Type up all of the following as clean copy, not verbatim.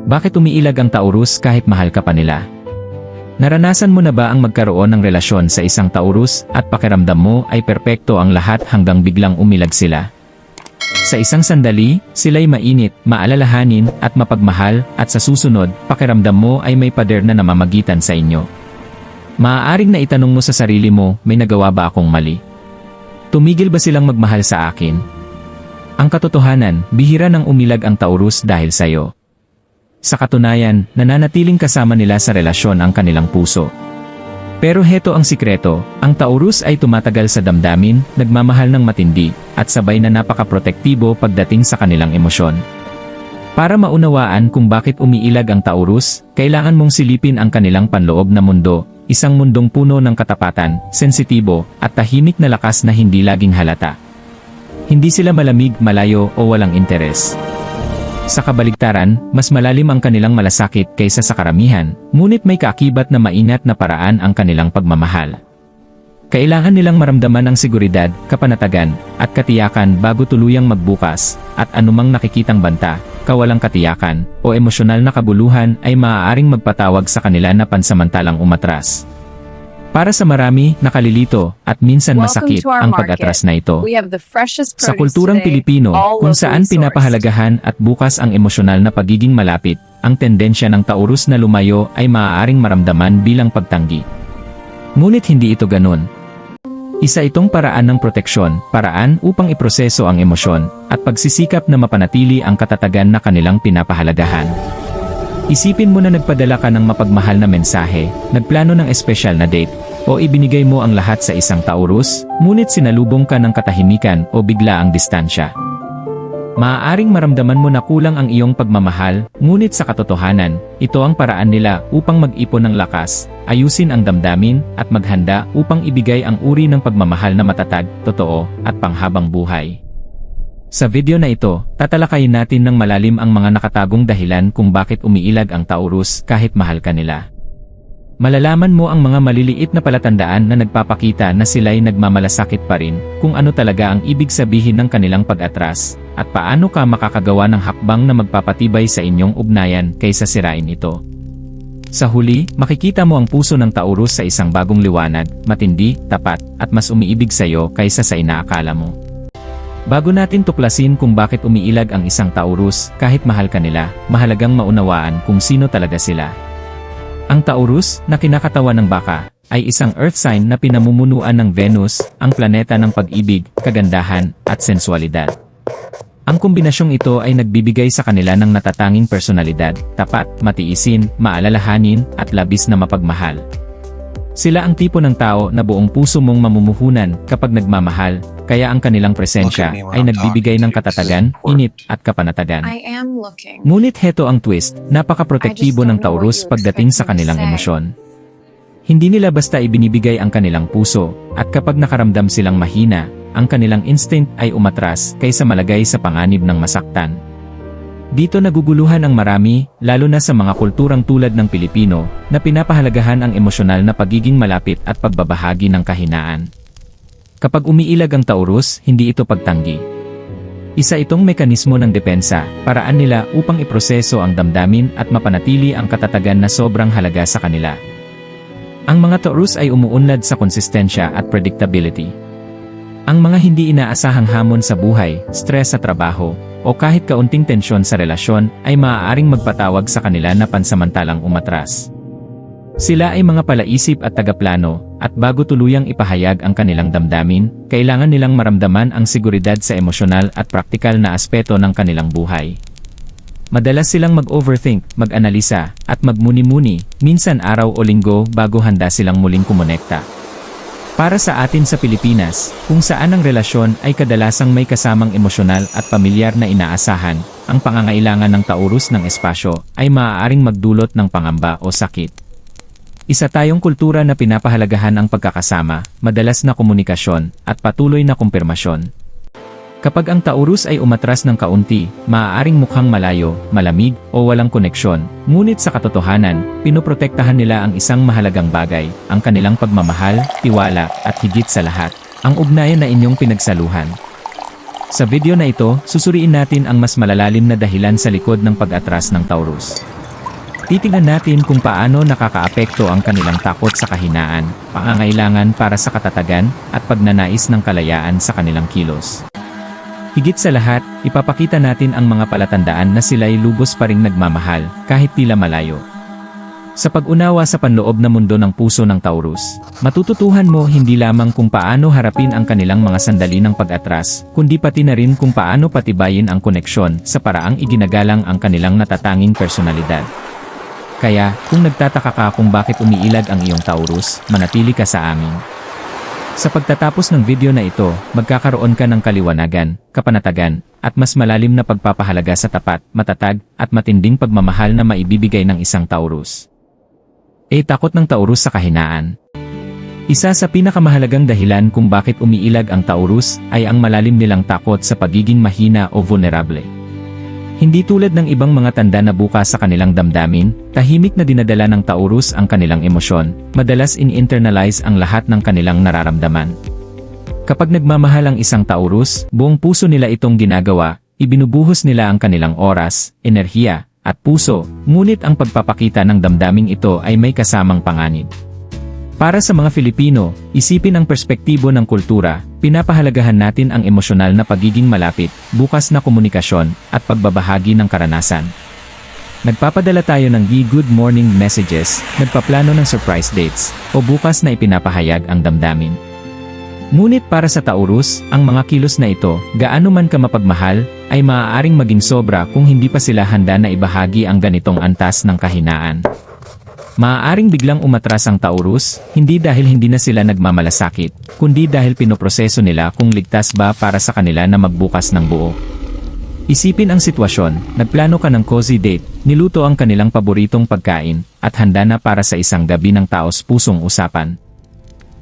Bakit umiilag ang Taurus kahit mahal ka pa nila? Naranasan mo na ba ang magkaroon ng relasyon sa isang Taurus at pakiramdam mo ay perpekto ang lahat hanggang biglang umilag sila? Sa isang sandali, sila'y mainit, maalalahanin at mapagmahal at sa susunod, pakiramdam mo ay may pader na namamagitan sa inyo. Maaaring na itanong mo sa sarili mo, may nagawa ba akong mali? Tumigil ba silang magmahal sa akin? Ang katotohanan, bihira nang umilag ang Taurus dahil sa'yo. Sa katunayan, nananatiling kasama nila sa relasyon ang kanilang puso. Pero heto ang sikreto, ang Taurus ay tumatagal sa damdamin, nagmamahal ng matindi, at sabay na napaka-protektibo pagdating sa kanilang emosyon. Para maunawaan kung bakit umiilag ang Taurus, kailangan mong silipin ang kanilang panloob na mundo, isang mundong puno ng katapatan, sensitibo, at tahimik na lakas na hindi laging halata. Hindi sila malamig, malayo, o walang interes. Sa kabaligtaran, mas malalim ang kanilang malasakit kaysa sa karamihan, ngunit may kaakibat na mainat na paraan ang kanilang pagmamahal. Kailangan nilang maramdaman ang seguridad, kapanatagan, at katiyakan bago tuluyang magbukas, at anumang nakikitang banta, kawalang katiyakan, o emosyonal na kabuluhan ay maaaring magpatawag sa kanila na pansamantalang umatras. Para sa marami, nakalilito, at minsan masakit ang pag-atras na ito. Sa kulturang Pilipino, kung saan pinapahalagahan at bukas ang emosyonal na pagiging malapit, ang tendensya ng Taurus na lumayo ay maaaring maramdaman bilang pagtanggi. Ngunit hindi ito ganun. Isa itong paraan ng proteksyon, paraan upang iproseso ang emosyon, at pagsisikap na mapanatili ang katatagan na kanilang pinapahalagahan. Isipin mo na nagpadala ka ng mapagmahal na mensahe, nagplano ng espesyal na date, o ibinigay mo ang lahat sa isang Taurus, ngunit sinalubong ka ng katahimikan o bigla ang distansya. Maaaring maramdaman mo na kulang ang iyong pagmamahal, ngunit sa katotohanan, ito ang paraan nila upang mag-ipon ng lakas, ayusin ang damdamin, at maghanda upang ibigay ang uri ng pagmamahal na matatag, totoo, at panghabang buhay. Sa video na ito, tatalakayin natin ng malalim ang mga nakatagong dahilan kung bakit umiilag ang Taurus kahit mahal ka nila. Malalaman mo ang mga maliliit na palatandaan na nagpapakita na sila'y nagmamalasakit pa rin, kung ano talaga ang ibig sabihin ng kanilang pag-atras, at paano ka makakagawa ng hakbang na magpapatibay sa inyong ugnayan kaysa sirain ito. Sa huli, makikita mo ang puso ng Taurus sa isang bagong liwanag, matindi, tapat, at mas umiibig sa iyo kaysa sa inaakala mo. Bago natin tuklasin kung bakit umiilag ang isang Taurus kahit mahal ka nila, mahalagang maunawaan kung sino talaga sila. Ang Taurus, na kinakatawan ng baka, ay isang earth sign na pinamumunuan ng Venus, ang planeta ng pag-ibig, kagandahan, at sensualidad. Ang kombinasyong ito ay nagbibigay sa kanila ng natatanging personalidad, tapat, matiisin, maalalahanin, at labis na mapagmahal. Sila ang tipo ng tao na buong puso mong mamumuhunan kapag nagmamahal, kaya ang kanilang presensya ay nagbibigay ng katatagan, init, at kapanatagan. Ngunit heto ang twist, napaka-protektibo ng Taurus pagdating sa kanilang emosyon. Hindi nila basta ibinibigay ang kanilang puso, at kapag nakaramdam silang mahina, ang kanilang instinct ay umatras kaysa malagay sa panganib ng masaktan. Dito naguguluhan ang marami, lalo na sa mga kulturang tulad ng Pilipino, na pinapahalagahan ang emosyonal na pagiging malapit at pagbabahagi ng kahinaan. Kapag umiilag ang Taurus, hindi ito pagtanggi. Isa itong mekanismo ng depensa, paraan nila upang iproseso ang damdamin at mapanatili ang katatagan na sobrang halaga sa kanila. Ang mga Taurus ay umuunlad sa konsistensya at predictability. Ang mga hindi inaasahang hamon sa buhay, stress sa trabaho, o kahit kaunting tensyon sa relasyon ay maaaring magpatawag sa kanila na pansamantalang umatras. Sila ay mga palaisip at tagaplano, at bago tuluyang ipahayag ang kanilang damdamin, kailangan nilang maramdaman ang seguridad sa emosyonal at praktikal na aspeto ng kanilang buhay. Madalas silang mag-overthink, mag-analisa, at magmuni-muni, minsan araw o linggo bago handa silang muling kumonekta. Para sa atin sa Pilipinas, kung saan ang relasyon ay kadalasang may kasamang emosyonal at pamilyar na inaasahan, ang pangangailangan ng Taurus ng espasyo ay maaaring magdulot ng pangamba o sakit. Isa tayong kultura na pinapahalagahan ang pagkakasama, madalas na komunikasyon, at patuloy na kumpirmasyon. Kapag ang Taurus ay umatras ng kaunti, maaaring mukhang malayo, malamig, o walang koneksyon, ngunit sa katotohanan, pinoprotektahan nila ang isang mahalagang bagay, ang kanilang pagmamahal, tiwala, at higit sa lahat, ang ugnayan na inyong pinagsaluhan. Sa video na ito, susuriin natin ang mas malalalim na dahilan sa likod ng pag-atras ng Taurus. Titingnan natin kung paano nakakaapekto ang kanilang takot sa kahinaan, pangangailangan para sa katatagan, at pagnanais ng kalayaan sa kanilang kilos. Higit sa lahat, ipapakita natin ang mga palatandaan na sila'y lubos pa ring nagmamahal, kahit tila malayo. Sa pag-unawa sa panloob na mundo ng puso ng Taurus, matututuhan mo hindi lamang kung paano harapin ang kanilang mga sandali ng pag-atras, kundi pati na rin kung paano patibayin ang koneksyon sa paraang iginagalang ang kanilang natatanging personalidad. Kaya, kung nagtataka ka kung bakit umiilag ang iyong Taurus, manatili ka sa amin. Sa pagtatapos ng video na ito, magkakaroon ka ng kaliwanagan, kapanatagan, at mas malalim na pagpapahalaga sa tapat, matatag, at matinding pagmamahal na maibibigay ng isang Taurus. Takot ng Taurus sa kahinaan. Isa sa pinakamahalagang dahilan kung bakit umiilag ang Taurus ay ang malalim nilang takot sa pagiging mahina o vulnerable. Hindi tulad ng ibang mga tanda na bukas sa kanilang damdamin, tahimik na dinadala ng Taurus ang kanilang emosyon, madalas in-internalize ang lahat ng kanilang nararamdaman. Kapag nagmamahal ang isang Taurus, buong puso nila itong ginagawa, ibinubuhos nila ang kanilang oras, enerhiya, at puso, ngunit ang pagpapakita ng damdaming ito ay may kasamang panganib. Para sa mga Filipino, isipin ang perspektibo ng kultura, pinapahalagahan natin ang emosyonal na pagiging malapit, bukas na komunikasyon, at pagbabahagi ng karanasan. Nagpapadala tayo ng good morning messages, nagpaplano ng surprise dates, o bukas na ipinapahayag ang damdamin. Ngunit para sa Taurus, ang mga kilos na ito, gaano man ka mapagmahal, ay maaaring maging sobra kung hindi pa sila handa na ibahagi ang ganitong antas ng kahinaan. Maaaring biglang umatras ang Taurus, hindi dahil hindi na sila nagmamalasakit, kundi dahil pinoproseso nila kung ligtas ba para sa kanila na magbukas ng buo. Isipin ang sitwasyon, nagplano ka ng cozy date, niluto ang kanilang paboritong pagkain, at handa na para sa isang gabi ng taos-pusong usapan.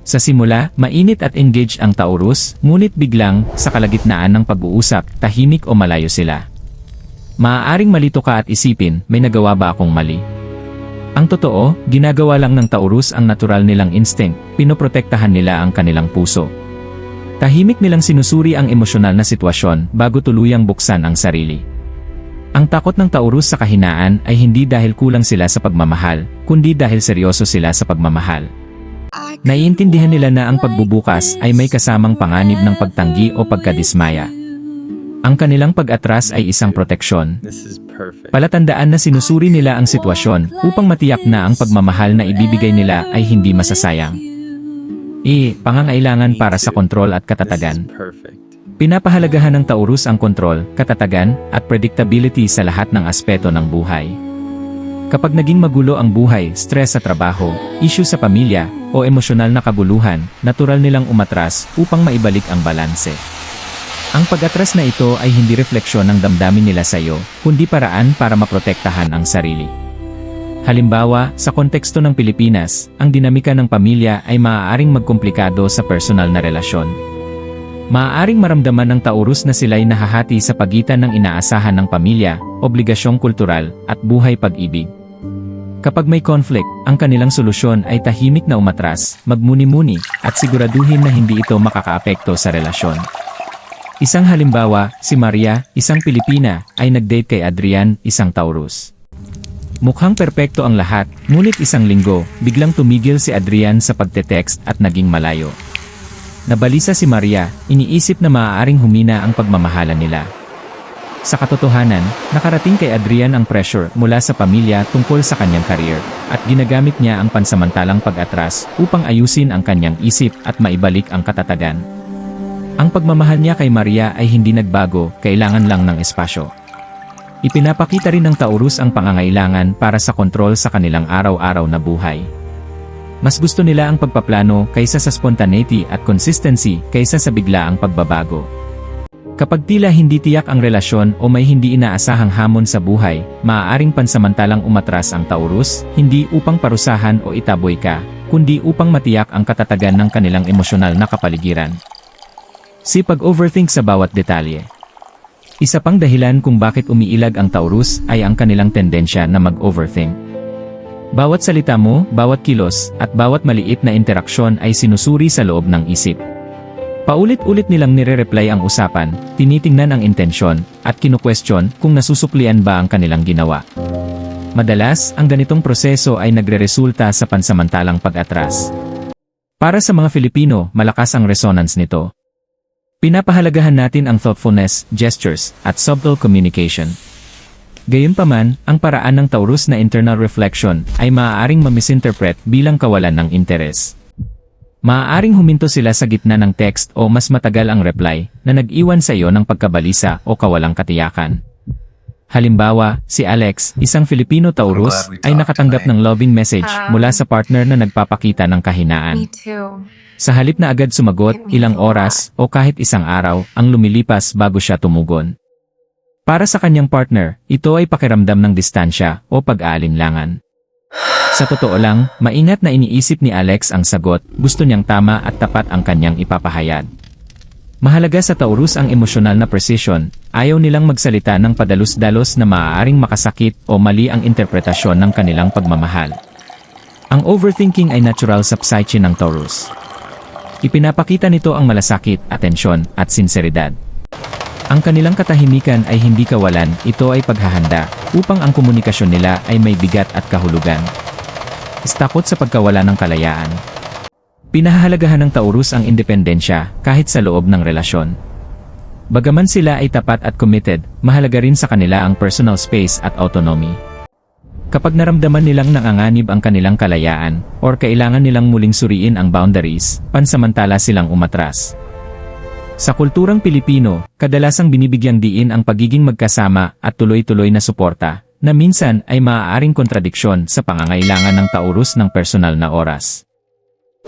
Sa simula, mainit at engaged ang Taurus, ngunit biglang, sa kalagitnaan ng pag-uusap, tahimik o malayo sila. Maaaring malito ka at isipin, may nagawa ba akong mali? Ang totoo, ginagawa lang ng Taurus ang natural nilang instinct, pinoprotektahan nila ang kanilang puso. Tahimik nilang sinusuri ang emosyonal na sitwasyon bago tuluyang buksan ang sarili. Ang takot ng Taurus sa kahinaan ay hindi dahil kulang sila sa pagmamahal, kundi dahil seryoso sila sa pagmamahal. Naiintindihan nila na ang pagbubukas ay may kasamang panganib ng pagtanggi o pagkadismaya. Ang kanilang pag-atras ay isang proteksyon. Palatandaan na sinusuri nila ang sitwasyon upang matiyak na ang pagmamahal na ibibigay nila ay hindi masasayang. Pangangailangan para sa kontrol at katatagan. Pinapahalagahan ng Taurus ang kontrol, katatagan, at predictability sa lahat ng aspeto ng buhay. Kapag naging magulo ang buhay, stress sa trabaho, issue sa pamilya, o emosyonal na kabuluhan, natural nilang umatras upang maibalik ang balanse. Ang pag-atras na ito ay hindi refleksyon ng damdamin nila sa iyo, kundi paraan para maprotektahan ang sarili. Halimbawa, sa konteksto ng Pilipinas, ang dinamika ng pamilya ay maaaring magkomplikado sa personal na relasyon. Maaaring maramdaman ng Taurus na sila'y nahahati sa pagitan ng inaasahan ng pamilya, obligasyong kultural, at buhay pag-ibig. Kapag may conflict, ang kanilang solusyon ay tahimik na umatras, magmuni-muni, at siguraduhin na hindi ito makakaapekto sa relasyon. Isang halimbawa, si Maria, isang Pilipina, ay nag-date kay Adrian, isang Taurus. Mukhang perpekto ang lahat, ngunit isang linggo, biglang tumigil si Adrian sa pagte-text at naging malayo. Nabalisa si Maria, iniisip na maaaring humina ang pagmamahalan nila. Sa katotohanan, nakarating kay Adrian ang pressure mula sa pamilya tungkol sa kanyang career, at ginagamit niya ang pansamantalang pag-atras upang ayusin ang kanyang isip at maibalik ang katatagan. Ang pagmamahal niya kay Maria ay hindi nagbago, kailangan lang ng espasyo. Ipinapakita rin ng Taurus ang pangangailangan para sa kontrol sa kanilang araw-araw na buhay. Mas gusto nila ang pagpaplano kaysa sa spontaneity at consistency kaysa sa biglaang pagbabago. Kapag tila hindi tiyak ang relasyon o may hindi inaasahang hamon sa buhay, maaaring pansamantalang umatras ang Taurus, hindi upang parusahan o itaboy ka, kundi upang matiyak ang katatagan ng kanilang emosyonal na kapaligiran. Pag-overthink sa bawat detalye. Isa pang dahilan kung bakit umiilag ang Taurus ay ang kanilang tendensya na mag-overthink. Bawat salita mo, bawat kilos, at bawat maliit na interaksyon ay sinusuri sa loob ng isip. Paulit-ulit nilang nire-reply ang usapan, tinitingnan ang intensyon, at kinu-question kung nasusuklian ba ang kanilang ginawa. Madalas, ang ganitong proseso ay nagreresulta sa pansamantalang pag-atras. Para sa mga Filipino, malakas ang resonance nito. Pinapahalagahan natin ang thoughtfulness, gestures, at subtle communication. Gayunpaman, ang paraan ng Taurus na internal reflection ay maaaring ma-misinterpret bilang kawalan ng interes. Maaaring huminto sila sa gitna ng text o mas matagal ang reply na nag-iwan sa iyo ng pagkabalisa o kawalang katiyakan. Halimbawa, si Alex, isang Filipino Taurus, ay nakatanggap ng loving message mula sa partner na nagpapakita ng kahinaan. Me too. Sa halip na agad sumagot, ilang oras o kahit isang araw ang lumilipas bago siya tumugon. Para sa kanyang partner, ito ay pakiramdam ng distansya o pag-aalinlangan. Sa totoo lang, maingat na iniisip ni Alex ang sagot, gusto niyang tama at tapat ang kanyang ipapahayag. Mahalaga sa Taurus ang emosyonal na precision, ayaw nilang magsalita ng padalos-dalos na maaaring makasakit o mali ang interpretasyon ng kanilang pagmamahal. Ang overthinking ay natural sa psyche ng Taurus. Ipinapakita nito ang malasakit, atensyon, at sinseridad. Ang kanilang katahimikan ay hindi kawalan, ito ay paghahanda, upang ang komunikasyon nila ay may bigat at kahulugan. Takot sa pagkawala ng kalayaan. Pinahahalagahan ng Taurus ang independensya kahit sa loob ng relasyon. Bagaman sila ay tapat at committed, mahalaga rin sa kanila ang personal space at autonomy. Kapag naramdaman nilang nanganganib ang kanilang kalayaan, or kailangan nilang muling suriin ang boundaries, pansamantala silang umatras. Sa kulturang Pilipino, kadalasang binibigyang diin ang pagiging magkasama at tuloy-tuloy na suporta, na minsan ay maaaring kontradiksyon sa pangangailangan ng Taurus ng personal na oras.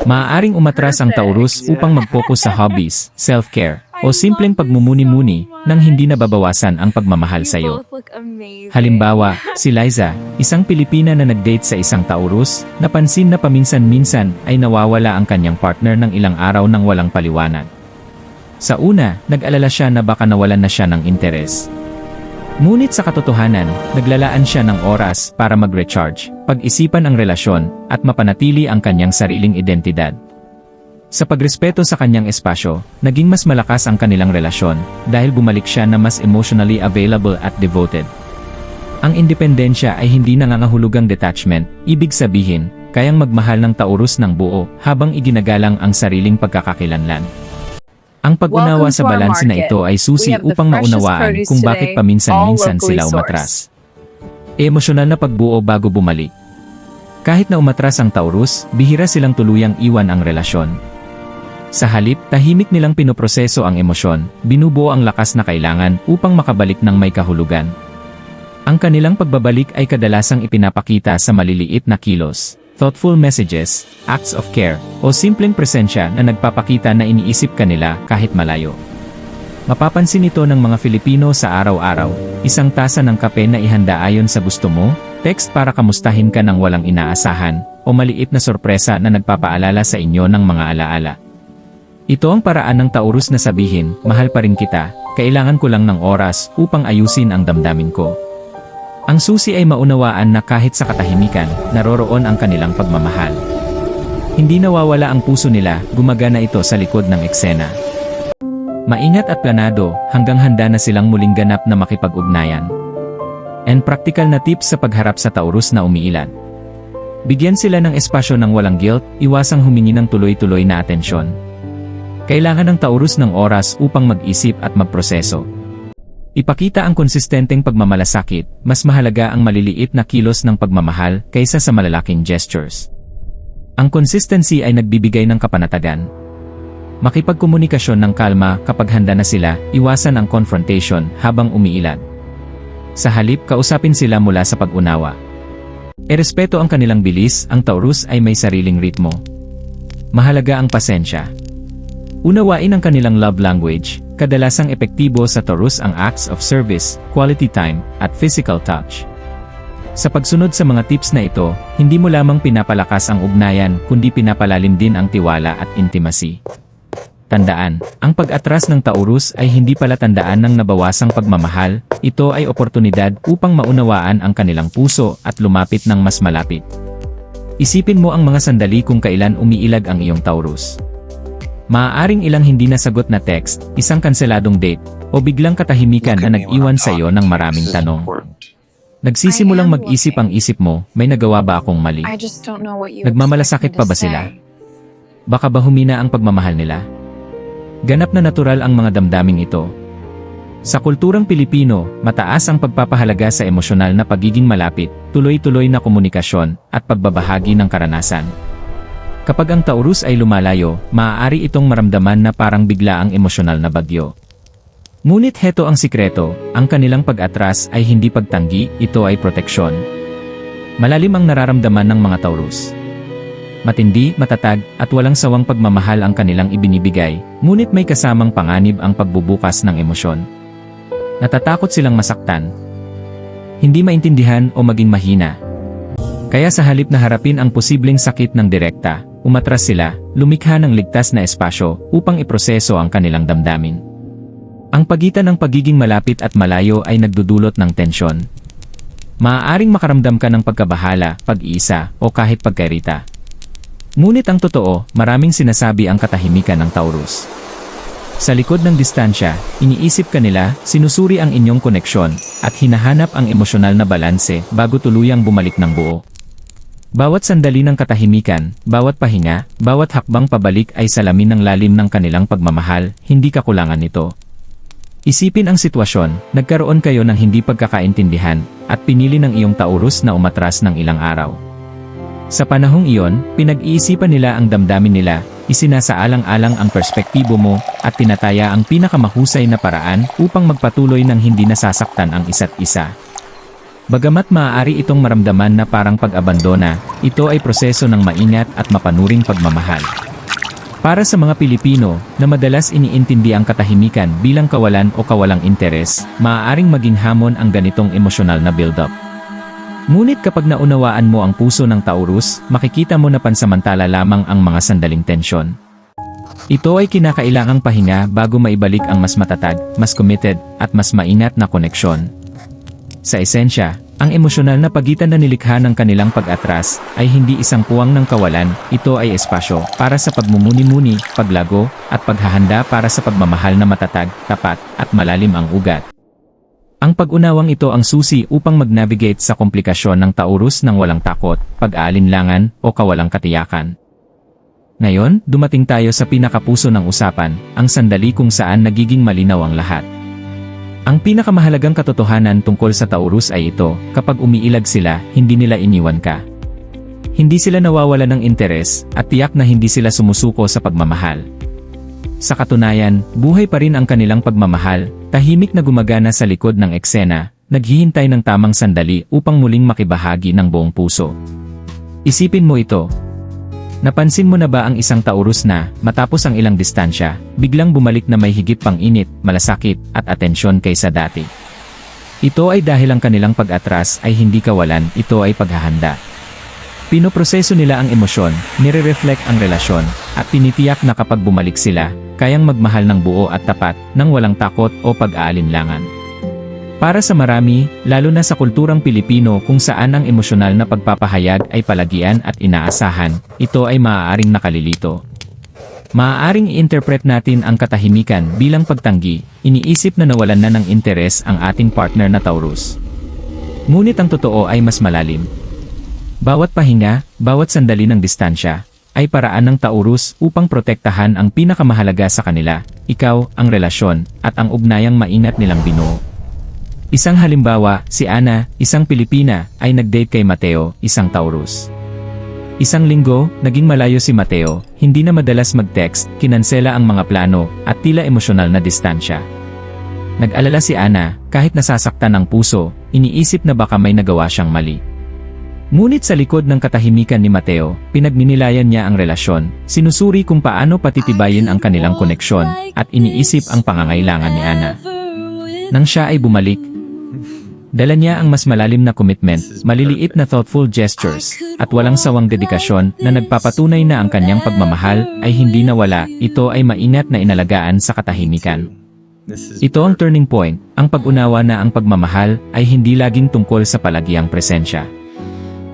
Maaaring umatras ang Taurus upang mag-focus sa hobbies, self-care, o simpleng pagmumuni-muni nang hindi nababawasan ang pagmamahal sa iyo. Halimbawa, si Liza, isang Pilipina na nag-date sa isang Taurus, napansin na paminsan-minsan ay nawawala ang kanyang partner ng ilang araw nang walang paliwanag. Sa una, nag-alala siya na baka nawalan na siya ng interes. Ngunit sa katotohanan, naglalaan siya ng oras para mag-recharge, pag-isipan ang relasyon, at mapanatili ang kanyang sariling identidad. Sa pagrespeto sa kanyang espasyo, naging mas malakas ang kanilang relasyon dahil bumalik siya na mas emotionally available at devoted. Ang independensya ay hindi nangangahulugang detachment, ibig sabihin, kayang magmahal ng Taurus ng buo habang iginagalang ang sariling pagkakakilanlan. Ang pag-unawa sa balanse na ito ay susi upang maunawaan kung bakit paminsan-minsan sila umatras. Emosyonal na pagbuo bago bumalik. Kahit na umatras ang Taurus, bihira silang tuluyang iwan ang relasyon. Sa halip, tahimik nilang pinoproseso ang emosyon, binubuo ang lakas na kailangan upang makabalik ng may kahulugan. Ang kanilang pagbabalik ay kadalasang ipinapakita sa maliliit na kilos, thoughtful messages, acts of care, o simpleng presensya na nagpapakita na iniisip kanila kahit malayo. Mapapansin ito ng mga Filipino sa araw-araw, isang tasa ng kape na ihanda ayon sa gusto mo, text para kamustahin ka ng walang inaasahan, o maliit na sorpresa na nagpapaalala sa inyo ng mga alaala. Ito ang paraan ng Taurus na sabihin, mahal pa rin kita, kailangan ko lang ng oras upang ayusin ang damdamin ko. Ang susi ay maunawaan na kahit sa katahimikan, naroroon ang kanilang pagmamahal. Hindi nawawala ang puso nila, gumagana ito sa likod ng eksena. Maingat at planado, hanggang handa na silang muling ganap na makipag-ugnayan. And practical na tips sa pagharap sa Taurus na umiilat. Bigyan sila ng espasyo ng walang guilt, iwasang humingi ng tuloy-tuloy na atensyon. Kailangan ng Taurus ng oras upang mag-isip at magproseso. Ipakita ang konsistenteng pagmamalasakit, mas mahalaga ang maliliit na kilos ng pagmamahal kaysa sa malalaking gestures. Ang consistency ay nagbibigay ng kapanatagan. Makipagkomunikasyon ng kalma kapag handa na sila, iwasan ang confrontation habang umiilat. Sa halip, kausapin sila mula sa pag-unawa. Irespeto ang kanilang bilis, ang Taurus ay may sariling ritmo. Mahalaga ang pasensya. Unawain ang kanilang love language, kadalasang epektibo sa Taurus ang acts of service, quality time, at physical touch. Sa pagsunod sa mga tips na ito, hindi mo lamang pinapalakas ang ugnayan kundi pinapalalim din ang tiwala at intimacy. Tandaan, ang pag-atras ng Taurus ay hindi pala tandaan ng nabawasang pagmamahal, ito ay oportunidad upang maunawaan ang kanilang puso at lumapit ng mas malapit. Isipin mo ang mga sandali kung kailan umiilag ang iyong Taurus. Maaaring ilang hindi nasagot na text, isang kanseladong date, o biglang katahimikan na nag-iwan sa iyo ng maraming tanong. Nagsisimulang mag-isip ang isip mo, may nagawa ba akong mali? I just don't know what you Nagmamalasakit expect me pa ba to sila? say. Baka ba humina ang pagmamahal nila? Ganap na natural ang mga damdaming ito. Sa kulturang Pilipino, mataas ang pagpapahalaga sa emosyonal na pagiging malapit, tuloy-tuloy na komunikasyon, at pagbabahagi ng karanasan. Kapag ang Taurus ay lumalayo, maaari itong maramdaman na parang bigla ang emosyonal na bagyo. Ngunit heto ang sikreto, ang kanilang pag-atras ay hindi pagtanggi, ito ay proteksyon. Malalim ang nararamdaman ng mga Taurus. Matindi, matatag, at walang sawang pagmamahal ang kanilang ibinibigay, ngunit may kasamang panganib ang pagbubukas ng emosyon. Natatakot silang masaktan, hindi maintindihan o maging mahina. Kaya sa halip na harapin ang posibleng sakit ng direkta, umatras sila, lumikha ng ligtas na espasyo upang iproseso ang kanilang damdamin. Ang pagitan ng pagiging malapit at malayo ay nagdudulot ng tensyon. Maaaring makaramdam ka ng pagkabahala, pag-iisa, o kahit pagkairita. Ngunit ang totoo, maraming sinasabi ang katahimikan ng Taurus. Sa likod ng distansya, iniisip ka nila, sinusuri ang inyong koneksyon, at hinahanap ang emosyonal na balanse bago tuluyang bumalik ng buo. Bawat sandali ng katahimikan, bawat pahinga, bawat hakbang pabalik ay salamin ng lalim ng kanilang pagmamahal, hindi kakulangan nito. Isipin ang sitwasyon, nagkaroon kayo ng hindi pagkakaintindihan, at pinili ng iyong Taurus na umatras ng ilang araw. Sa panahong iyon, pinag-iisipan nila ang damdamin nila, isinasaalang-alang ang perspektibo mo, at tinataya ang pinakamahusay na paraan upang magpatuloy ng hindi nasasaktan ang isa't isa. Bagamat maaari itong maramdaman na parang pag-abandona, ito ay proseso ng maingat at mapanuring pagmamahal. Para sa mga Pilipino, na madalas iniintindi ang katahimikan bilang kawalan o kawalang interes, maaaring maging hamon ang ganitong emosyonal na build-up. Ngunit kapag naunawaan mo ang puso ng Taurus, makikita mo na pansamantala lamang ang mga sandaling tensyon. Ito ay kinakailangang pahinga bago maibalik ang mas matatag, mas committed, at mas maingat na koneksyon. Sa esensya, ang emosyonal na pagitan na nilikha ng kanilang pag-atras ay hindi isang puwang ng kawalan, ito ay espasyo para sa pagmumuni-muni, paglago, at paghahanda para sa pagmamahal na matatag, tapat, at malalim ang ugat. Ang pag-unawang ito ang susi upang mag-navigate sa komplikasyon ng Taurus ng walang takot, pag-aalinlangan, o kawalang katiyakan. Ngayon, dumating tayo sa pinakapuso ng usapan, ang sandali kung saan nagiging malinaw ang lahat. Ang pinakamahalagang katotohanan tungkol sa Taurus ay ito, kapag umiilag sila, hindi nila iniwan ka. Hindi sila nawawala ng interes, at tiyak na hindi sila sumusuko sa pagmamahal. Sa katunayan, buhay pa rin ang kanilang pagmamahal, tahimik na gumagana sa likod ng eksena, naghihintay ng tamang sandali upang muling makibahagi ng buong puso. Isipin mo ito. Napansin mo na ba ang isang Taurus na, matapos ang ilang distansya, biglang bumalik na may higit pang init, malasakit, at atensyon kaysa dati? Ito ay dahil ang kanilang pag-atras ay hindi kawalan, ito ay paghahanda. Pinoproseso nila ang emosyon, nire-reflect ang relasyon, at tinitiyak na kapag bumalik sila, kayang magmahal ng buo at tapat, nang walang takot o pag-aalinlangan. Para sa marami, lalo na sa kulturang Pilipino kung saan ang emosyonal na pagpapahayag ay palagian at inaasahan, ito ay maaaring nakalilito. Maaaring i-interpret natin ang katahimikan bilang pagtanggi, iniisip na nawalan na ng interes ang ating partner na Taurus. Ngunit ang totoo ay mas malalim. Bawat pahinga, bawat sandali ng distansya, ay paraan ng Taurus upang protektahan ang pinakamahalaga sa kanila, ikaw, ang relasyon, at ang ugnayang maingat nilang binuo. Isang halimbawa, si Ana, isang Pilipina, ay nag-date kay Mateo, isang Taurus. Isang linggo, naging malayo si Mateo, hindi na madalas mag-text, kinansela ang mga plano, at tila emosyonal na distansya. Nag-alala si Ana, kahit nasasaktan ang puso, iniisip na baka may nagawa siyang mali. Ngunit sa likod ng katahimikan ni Mateo, pinagninilayan niya ang relasyon, sinusuri kung paano patitibayin ang kanilang koneksyon, at iniisip ang pangangailangan ni Ana. Nang siya ay bumalik, dala niya ang mas malalim na commitment, maliliit na thoughtful gestures, at walang sawang dedikasyon na nagpapatunay na ang kanyang pagmamahal ay hindi nawala, ito ay maingat na inalagaan sa katahimikan. Ito ang turning point, ang pag-unawa na ang pagmamahal ay hindi laging tungkol sa palagiang presensya.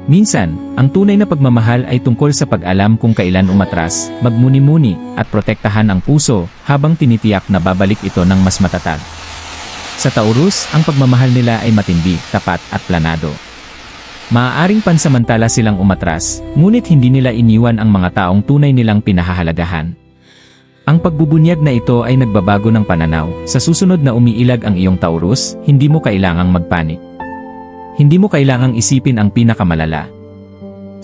Minsan, ang tunay na pagmamahal ay tungkol sa pag-alam kung kailan umatras, magmuni-muni, at protektahan ang puso habang tinitiyak na babalik ito ng mas matatag. Sa Taurus, ang pagmamahal nila ay matindi, tapat at planado. Maaaring pansamantala silang umatras, ngunit hindi nila iniwan ang mga taong tunay nilang pinahahalagahan. Ang pagbubunyag na ito ay nagbabago ng pananaw. Sa susunod na umiilag ang iyong Taurus, hindi mo kailangang magpanik. Hindi mo kailangang isipin ang pinakamalala.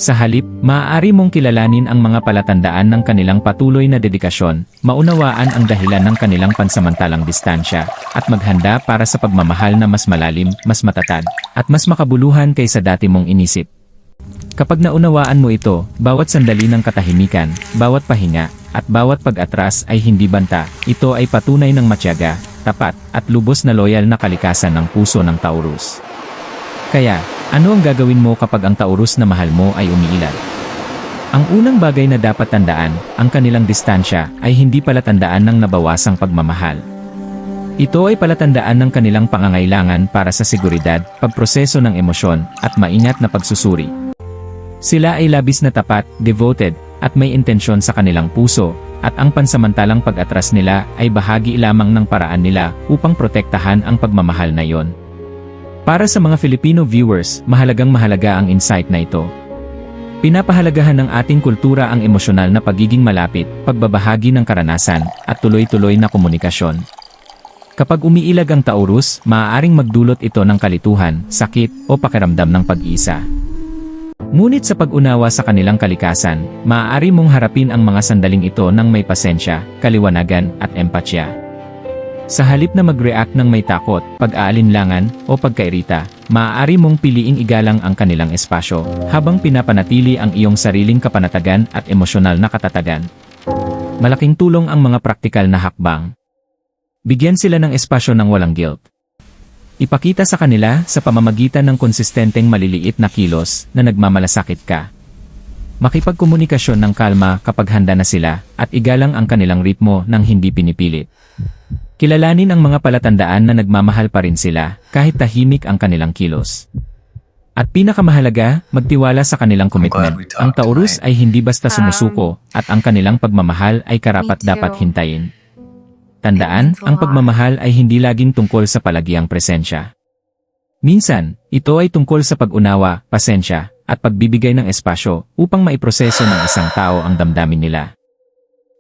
Sa halip, maaari mong kilalanin ang mga palatandaan ng kanilang patuloy na dedikasyon, maunawaan ang dahilan ng kanilang pansamantalang distansya, at maghanda para sa pagmamahal na mas malalim, mas matatag, at mas makabuluhan kaysa dati mong inisip. Kapag naunawaan mo ito, bawat sandali ng katahimikan, bawat pahinga, at bawat pag-atras ay hindi banta, ito ay patunay ng matyaga, tapat, at lubos na loyal na kalikasan ng puso ng Taurus. Kaya, ano ang gagawin mo kapag ang Taurus na mahal mo ay umiilag? Ang unang bagay na dapat tandaan, ang kanilang distansya ay hindi palatandaan ng nabawasang pagmamahal. Ito ay palatandaan ng kanilang pangangailangan para sa seguridad, pagproseso ng emosyon, at maingat na pagsusuri. Sila ay labis na tapat, devoted, at may intensyon sa kanilang puso, at ang pansamantalang pag-atras nila ay bahagi lamang ng paraan nila upang protektahan ang pagmamahal na iyon. Para sa mga Filipino viewers, mahalaga ang insight na ito. Pinapahalagahan ng ating kultura ang emosyonal na pagiging malapit, pagbabahagi ng karanasan, at tuloy-tuloy na komunikasyon. Kapag umiilag ang Taurus, maaaring magdulot ito ng kalituhan, sakit, o pakiramdam ng pag-iisa. Ngunit sa pag-unawa sa kanilang kalikasan, maaari mong harapin ang mga sandaling ito ng may pasensya, kaliwanagan, at empatya. Sa halip na mag-react ng may takot, pag-aalinlangan, o pagkairita, maaari mong piliing igalang ang kanilang espasyo, habang pinapanatili ang iyong sariling kapanatagan at emosyonal na katatagan. Malaking tulong ang mga praktikal na hakbang. Bigyan sila ng espasyo ng walang guilt. Ipakita sa kanila sa pamamagitan ng konsistenteng maliliit na kilos na nagmamalasakit ka. Makipagkomunikasyon ng kalma kapag handa na sila, at igalang ang kanilang ritmo nang hindi pinipilit. Kilalanin ang mga palatandaan na nagmamahal pa rin sila, kahit tahimik ang kanilang kilos. At pinakamahalaga, magtiwala sa kanilang komitmen. Ang Taurus ay hindi basta sumusuko, at ang kanilang pagmamahal ay karapat-dapat hintayin. Tandaan, ang pagmamahal ay hindi laging tungkol sa palagiang presensya. Minsan, ito ay tungkol sa pag-unawa, pasensya, at pagbibigay ng espasyo upang maiproseso ng isang tao ang damdamin nila.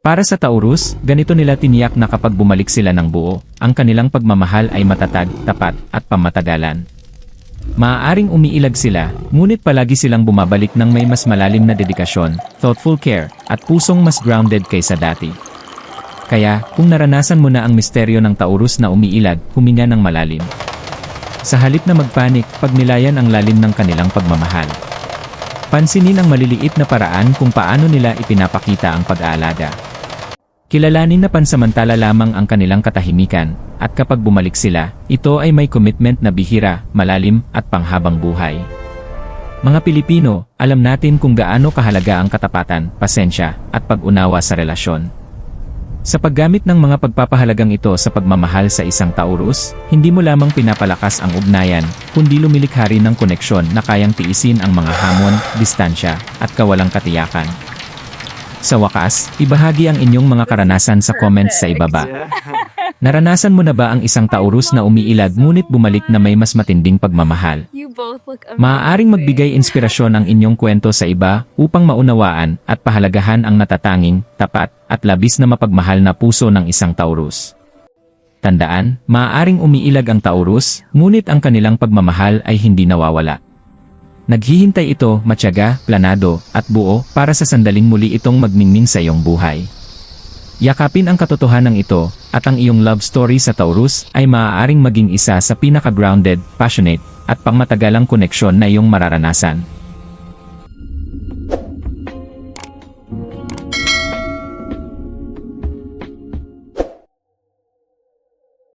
Para sa Taurus, ganito nila tiniyak na kapag bumalik sila ng buo, ang kanilang pagmamahal ay matatag, tapat, at pamatagalan. Maaaring umiilag sila, ngunit palagi silang bumabalik ng may mas malalim na dedikasyon, thoughtful care, at pusong mas grounded kaysa dati. Kaya, kung naranasan mo na ang misteryo ng Taurus na umiilag, huminga ng malalim. Sa halip na magpanik, pagnilayan ang lalim ng kanilang pagmamahal. Pansinin ang maliliit na paraan kung paano nila ipinapakita ang pag-aalaga. Kilalanin na pansamantala lamang ang kanilang katahimikan, at kapag bumalik sila, ito ay may commitment na bihira, malalim, at panghabang buhay. Mga Pilipino, alam natin kung gaano kahalaga ang katapatan, pasensya, at pag-unawa sa relasyon. Sa paggamit ng mga pagpapahalagang ito sa pagmamahal sa isang Taurus, hindi mo lamang pinapalakas ang ugnayan, kundi lumilikha rin ng koneksyon na kayang tiisin ang mga hamon, distansya, at kawalang katiyakan. Sa wakas, ibahagi ang inyong mga karanasan sa comments sa ibaba. Naranasan mo na ba ang isang Taurus na umiilag ngunit bumalik na may mas matinding pagmamahal? Maaaring magbigay inspirasyon ang inyong kwento sa iba upang maunawaan at pahalagahan ang natatanging, tapat, at labis na mapagmahal na puso ng isang Taurus. Tandaan, maaaring umiilag ang Taurus, ngunit ang kanilang pagmamahal ay hindi nawawala. Naghihintay ito, matyaga, planado, at buo para sa sandaling muli itong magningning sa iyong buhay. Yakapin ang katotohanan ito, at ang iyong love story sa Taurus ay maaaring maging isa sa pinaka-grounded, passionate, at pangmatagalang koneksyon na iyong mararanasan.